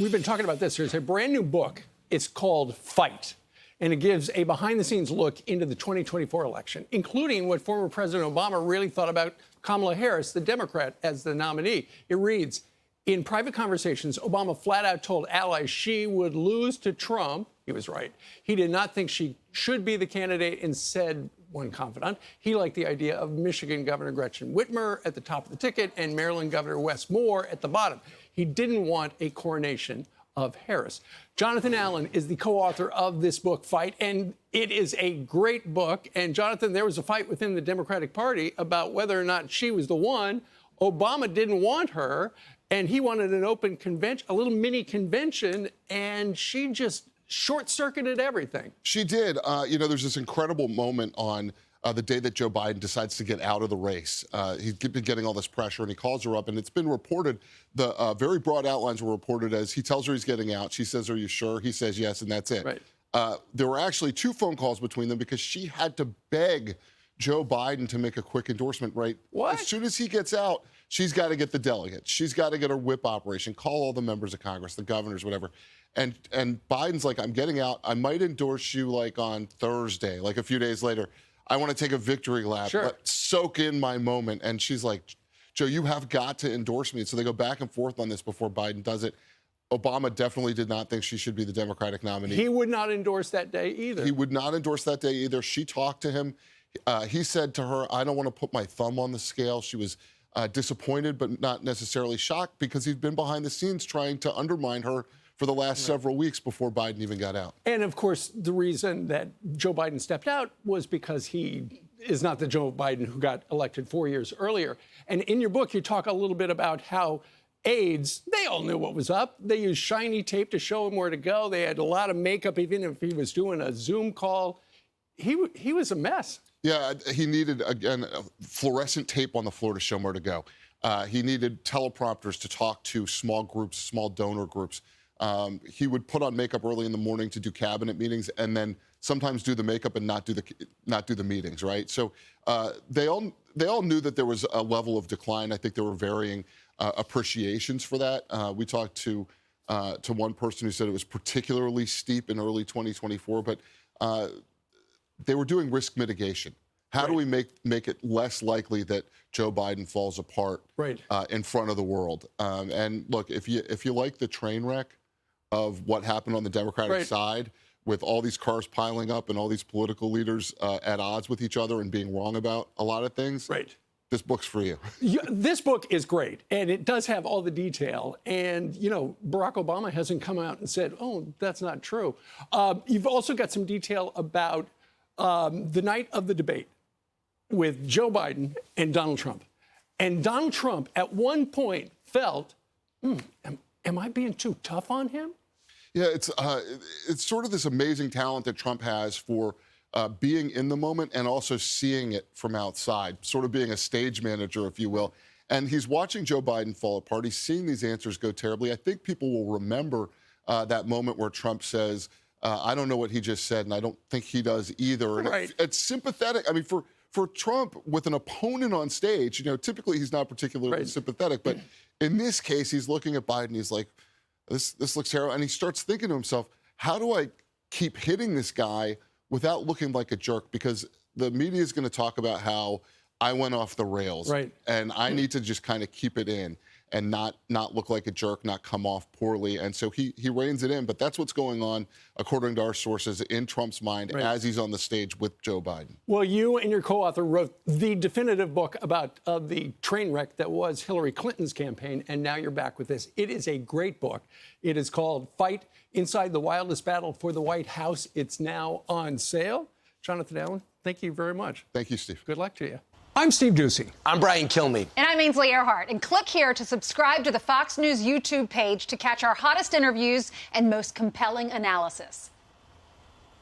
We've been talking about this. There's a brand new book. It's called Fight, and it gives a behind-the-scenes look into the 2024 election, including what former President Obama really thought about Kamala Harris, the Democrat, as the nominee. It reads, in private conversations, Obama flat out told allies she would lose to Trump. He was right. He did not think she should be the candidate and said, one confidant, he liked the idea of Michigan Governor Gretchen Whitmer at the top of the ticket and Maryland Governor Wes Moore at the bottom. He didn't want a coronation of Harris. Jonathan Allen is the co-author of this book, Fight, and it is a great book. And Jonathan, there was a fight within the Democratic Party about whether or not she was the one. Obama didn't want her, and he wanted an open convention, a little mini convention, and she just short-circuited everything. She did. There's this incredible moment on the day that Joe Biden decides to get out of the race. He's been getting all this pressure, and he calls her up, and it's been reported, the very broad outlines were reported as he tells her he's getting out. She says, are you sure? He says yes, and that's it. Right. There were actually 2 phone calls between them because she had to beg Joe Biden to make a quick endorsement, right? What? As soon as he gets out, she's got to get the delegates. She's got to get her whip operation, call all the members of Congress, the governors, whatever. And Biden's like, I'm getting out. I might endorse you like on Thursday, like a few days later. I want to take a victory lap, sure. Soak in my moment. And she's like, Joe, you have got to endorse me. So they go back and forth on this before Biden does it. Obama definitely did not think she should be the Democratic nominee. He would not endorse that day either. He would not endorse that day either. She talked to him. He said to her, I don't want to put my thumb on the scale. She was disappointed, but not necessarily shocked because he'd been behind the scenes trying to undermine her for the last several weeks before Biden even got out. And, of course, the reason that Joe Biden stepped out was because he is not the Joe Biden who got elected 4 years earlier. And in your book, you talk a little bit about how aides, they all knew what was up. They used shiny tape to show him where to go. They had a lot of makeup, even if he was doing a Zoom call. He was a mess. Yeah, he needed, again, fluorescent tape on the floor to show him where to go. He needed teleprompters to talk to small groups, small donor groups. He would put on makeup early in the morning to do cabinet meetings, and then sometimes do the makeup and not do the meetings. Right. So they all knew that there was a level of decline. I think there were varying appreciations for that. We talked to one person who said it was particularly steep in early 2024, but they were doing risk mitigation. How do we make it less likely that Joe Biden falls apart in front of the world? And look, if you like the train wreck of what happened on the Democratic side, with all these cars piling up and all these political leaders at odds with each other and being wrong about a lot of things, this book's for you. This book is great, and it does have all the detail. And, Barack Obama hasn't come out and said, oh, that's not true. You've also got some detail about the night of the debate with Joe Biden and Donald Trump. And Donald Trump, at one point, felt, am I being too tough on him? Yeah, it's sort of this amazing talent that Trump has for being in the moment and also seeing it from outside, sort of being a stage manager, if you will. And he's watching Joe Biden fall apart. He's seeing these answers go terribly. I think people will remember that moment where Trump says, I don't know what he just said, and I don't think he does either. And it's sympathetic. I mean, for Trump, with an opponent on stage, typically he's not particularly sympathetic. But in this case, he's looking at Biden. He's like, this looks terrible. And he starts thinking to himself, how do I keep hitting this guy without looking like a jerk? Because the media is going to talk about how I went off the rails. And I need to just kind of keep it in and not look like a jerk, not come off poorly. And so he reins it in. But that's what's going on, according to our sources, in Trump's mind as he's on the stage with Joe Biden. Well, you and your co-author wrote the definitive book about the train wreck that was Hillary Clinton's campaign, and now you're back with this. It is a great book. It is called Fight: Inside the Wildest Battle for the White House. It's now on sale. Jonathan Allen, thank you very much. Thank you, Steve. Good luck to you. I'm Steve Ducey. I'm Brian Kilmeade. And I'm Ainsley Earhart. And click here to subscribe to the Fox News YouTube page to catch our hottest interviews and most compelling analysis.